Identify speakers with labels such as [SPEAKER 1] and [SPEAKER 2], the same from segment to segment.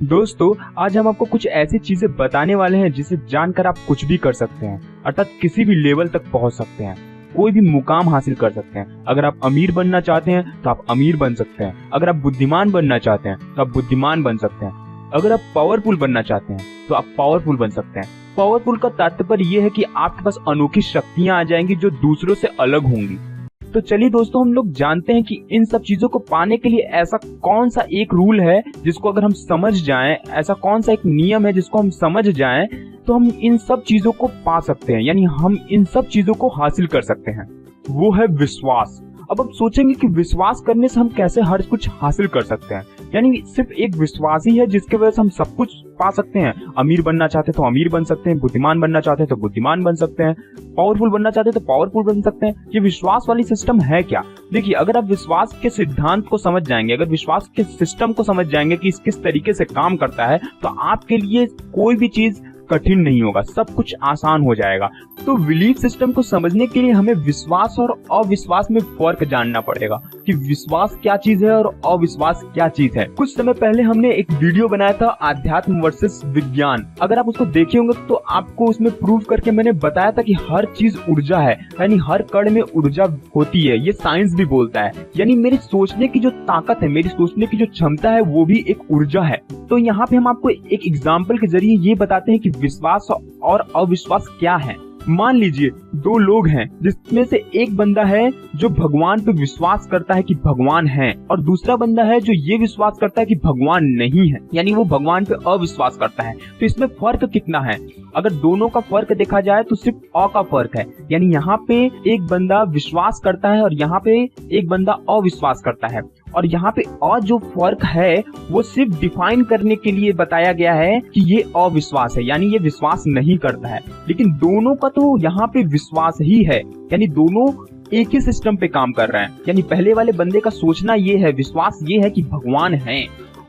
[SPEAKER 1] दोस्तों, आज हम आपको कुछ ऐसी चीजें बताने वाले हैं जिसे जानकर आप कुछ भी कर सकते हैं, अर्थात किसी भी लेवल तक पहुंच सकते हैं, कोई भी मुकाम हासिल कर सकते हैं। अगर आप अमीर बनना चाहते हैं तो आप अमीर बन सकते हैं। अगर आप बुद्धिमान बनना चाहते हैं तो आप बुद्धिमान बन सकते हैं। अगर आप पावरफुल बनना चाहते हैं तो आप पावरफुल बन सकते हैं। पावरफुल का तात्पर्य यह है कि आपके पास अनोखी शक्तियां आ जाएंगी जो दूसरों से अलग होंगी। तो चलिए दोस्तों, हम लोग जानते हैं कि इन सब चीजों को पाने के लिए ऐसा कौन सा एक रूल है जिसको अगर हम समझ जाएं, ऐसा कौन सा एक नियम है जिसको हम समझ जाएं तो हम इन सब चीजों को पा सकते हैं, यानी हम इन सब चीजों को हासिल कर सकते हैं। वो है विश्वास। अब आप सोचेंगे कि विश्वास करने से हम कैसे हर कुछ हासिल कर सकते हैं, यानी सिर्फ एक विश्वास ही है जिसके वजह से हम सब कुछ पा सकते हैं। अमीर बनना चाहते हैं तो अमीर बन सकते हैं, बुद्धिमान बनना चाहते हैं तो बुद्धिमान बन सकते हैं, पावरफुल बनना चाहते हैं तो पावरफुल बन सकते हैं। ये विश्वास वाली सिस्टम है क्या? देखिए, अगर आप विश्वास के सिद्धांत को समझ जाएंगे, अगर विश्वास के सिस्टम को समझ जाएंगे कि किस तरीके से काम करता है, तो आपके लिए कोई भी चीज कठिन नहीं होगा, सब कुछ आसान हो जाएगा। तो बिलीफ सिस्टम को समझने के लिए हमें विश्वास और अविश्वास में फर्क जानना पड़ेगा कि विश्वास क्या चीज है और अविश्वास क्या चीज है। कुछ समय पहले हमने एक वीडियो बनाया था आध्यात्म वर्सेस विज्ञान। अगर आप उसको देखे होंगे तो आपको उसमें प्रूव करके मैंने बताया था कि हर चीज ऊर्जा है, यानी हर कण में ऊर्जा होती है। ये साइंस भी बोलता है, यानी मेरी सोचने की जो ताकत है, मेरी सोचने की जो क्षमता है, वो भी एक ऊर्जा है। तो यहाँ पे हम आपको एक एग्जाम्पल के जरिए ये बताते हैं कि विश्वास और अविश्वास क्या है। मान लीजिए दो लोग हैं, जिसमें से एक बंदा है जो भगवान पे विश्वास करता है कि भगवान है, और दूसरा बंदा है जो ये विश्वास करता है कि भगवान नहीं है, यानी वो भगवान पे अविश्वास करता है। तो इसमें फर्क कितना है? अगर दोनों का फर्क देखा जाए तो सिर्फ अ का फर्क है, यानी यहाँ पे एक बंदा विश्वास करता है और यहाँ पे एक बंदा अविश्वास करता है। और यहाँ पे और जो फर्क है वो सिर्फ डिफाइन करने के लिए बताया गया है कि ये अविश्वास है, यानी ये विश्वास नहीं करता है। लेकिन दोनों का तो यहाँ पे विश्वास ही है, यानी दोनों एक ही सिस्टम पे काम कर रहे हैं। यानी पहले वाले बंदे का सोचना ये है, विश्वास ये है कि भगवान है,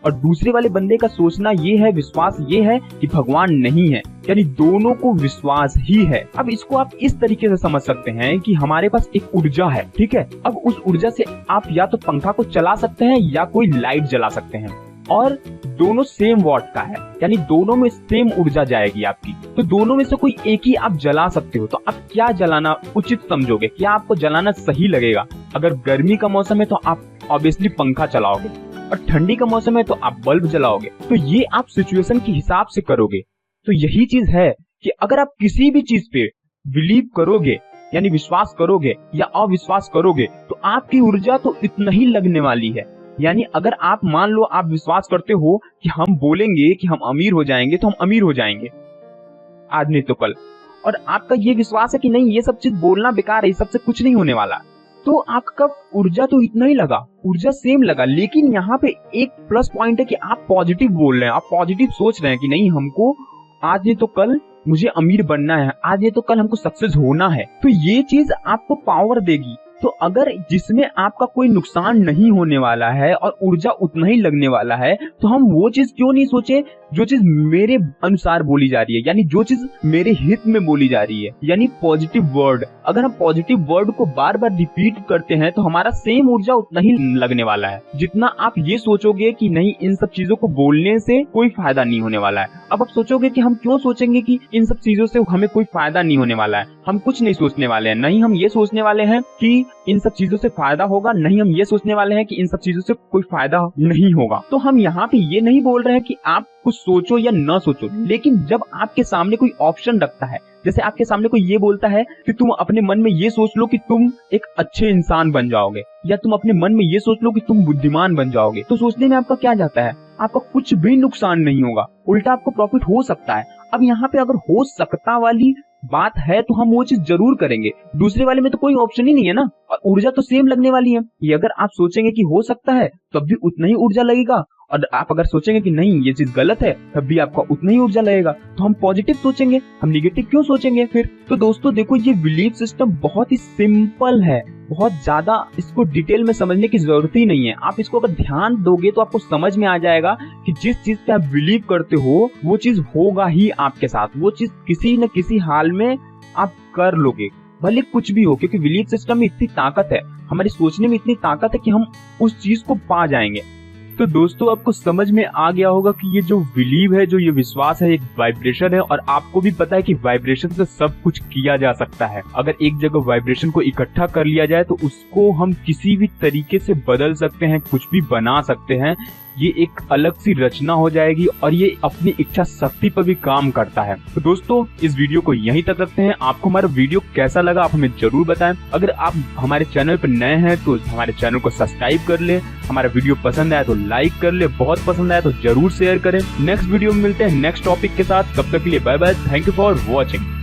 [SPEAKER 1] और दूसरे वाले बंदे का सोचना ये है, विश्वास ये है कि भगवान नहीं है, यानी दोनों को विश्वास ही है। अब इसको आप इस तरीके से समझ सकते हैं कि हमारे पास एक ऊर्जा है, ठीक है। अब उस ऊर्जा से आप या तो पंखा को चला सकते हैं या कोई लाइट जला सकते हैं, और दोनों सेम वॉट का है, यानी दोनों में सेम ऊर्जा जाएगी आपकी। तो दोनों में से कोई एक ही आप जला सकते हो। तो आप क्या जलाना उचित समझोगे? क्या आपको जलाना सही लगेगा? अगर गर्मी का मौसम है तो आप ऑब्वियसली पंखा चलाओगे, और ठंडी का मौसम है तो आप बल्ब जलाओगे। तो ये आप सिचुएशन के हिसाब से करोगे। तो यही चीज है कि अगर आप किसी भी चीज पे बिलीव करोगे, यानी विश्वास करोगे या अविश्वास करोगे, तो आपकी ऊर्जा तो इतना ही लगने वाली है। यानी अगर आप मान लो आप विश्वास करते हो कि हम बोलेंगे कि हम अमीर हो जाएंगे तो हम अमीर हो जाएंगे आज नहीं तो कल, और आपका ये विश्वास है कि नहीं, ये सब चीज बोलना बेकार है, इस सबसे कुछ नहीं होने वाला, तो आपका ऊर्जा तो इतना ही लगा, ऊर्जा सेम लगा। लेकिन यहाँ पे एक प्लस पॉइंट है कि आप पॉजिटिव बोल रहे हैं, आप पॉजिटिव सोच रहे हैं कि नहीं, हमको आज नहीं तो कल मुझे अमीर बनना है, आज नहीं तो कल हमको सक्सेस होना है। तो ये चीज आपको पावर देगी। तो अगर जिसमें आपका कोई नुकसान नहीं होने वाला है और ऊर्जा उतना ही लगने वाला है, तो हम वो चीज क्यों नहीं सोचे जो चीज मेरे अनुसार बोली जा रही है, यानी जो चीज मेरे हित में बोली जा रही है, यानी पॉजिटिव वर्ड। अगर हम पॉजिटिव वर्ड को बार बार रिपीट करते हैं तो हमारा सेम ऊर्जा उतना ही लगने वाला है जितना आप ये सोचोगे कि नहीं, इन सब चीजों को बोलने से कोई फायदा नहीं होने वाला है। अब आप सोचोगे कि हम क्यों सोचेंगे कि इन सब चीजों से हमें कोई फायदा नहीं होने वाला है, हम कुछ नहीं सोचने वाले हैं। नहीं, हम ये सोचने वाले हैं कि इन सब चीजों से फायदा होगा, नहीं हम ये सोचने वाले हैं कि इन सब चीजों से कोई फायदा नहीं होगा। तो हम यहाँ पे ये नहीं बोल रहे हैं कि आप कुछ सोचो या न सोचो, लेकिन जब आपके सामने कोई ऑप्शन रखता है, जैसे आपके सामने कोई ये बोलता है कि तुम अपने मन में ये सोच लो कि तुम एक अच्छे इंसान बन जाओगे, या तुम अपने मन में ये सोच लो कि तुम बुद्धिमान बन जाओगे, तो सोचने में आपका क्या जाता है? आपका कुछ भी नुकसान नहीं होगा, उल्टा आपको प्रॉफिट हो सकता है। अब यहाँ पे अगर हो सकता वाली बात है तो हम वो चीज जरूर करेंगे, दूसरे वाले में तो कोई ऑप्शन ही नहीं है ना, और ऊर्जा तो सेम लगने वाली है। ये अगर आप सोचेंगे कि हो सकता है तब भी उतना ही ऊर्जा लगेगा, और आप अगर सोचेंगे कि नहीं ये चीज गलत है तब भी आपका उतना ही ऊर्जा लगेगा। तो हम पॉजिटिव सोचेंगे, हम निगेटिव क्यों सोचेंगे फिर? तो दोस्तों देखो, ये बिलीफ सिस्टम बहुत ही सिंपल है, बहुत ज्यादा इसको डिटेल में समझने की जरूरत ही नहीं है। आप इसको अगर ध्यान दोगे तो आपको समझ में आ जाएगा कि जिस चीज पे आप बिलीव करते हो वो चीज होगा ही आपके साथ, वो चीज किसी न किसी हाल में आप कर लोगे, भले कुछ भी हो, क्योंकि बिलीफ सिस्टम में इतनी ताकत है, हमारी सोचने में इतनी ताकत है कि हम उस चीज को पा जाएंगे। तो दोस्तों आपको समझ में आ गया होगा कि ये जो बिलीव है, जो ये विश्वास है, एक वाइब्रेशन है और आपको भी पता है कि वाइब्रेशन से सब कुछ किया जा सकता है। अगर एक जगह वाइब्रेशन को इकट्ठा कर लिया जाए तो उसको हम किसी भी तरीके से बदल सकते हैं, कुछ भी बना सकते हैं। ये एक अलग सी रचना हो जाएगी और ये अपनी इच्छा शक्ति पर भी काम करता है। तो दोस्तों इस वीडियो को यहीं तक रखते हैं। आपको हमारा वीडियो कैसा लगा आप हमें जरूर बताएं। अगर आप हमारे चैनल पर नए हैं तो हमारे चैनल को सब्सक्राइब कर लें। हमारा वीडियो पसंद आया तो लाइक कर ले, बहुत पसंद आया तो जरूर शेयर करें। नेक्स्ट वीडियो में मिलते हैं नेक्स्ट टॉपिक के साथ। तब तक के लिए bye bye. Thank you for watching.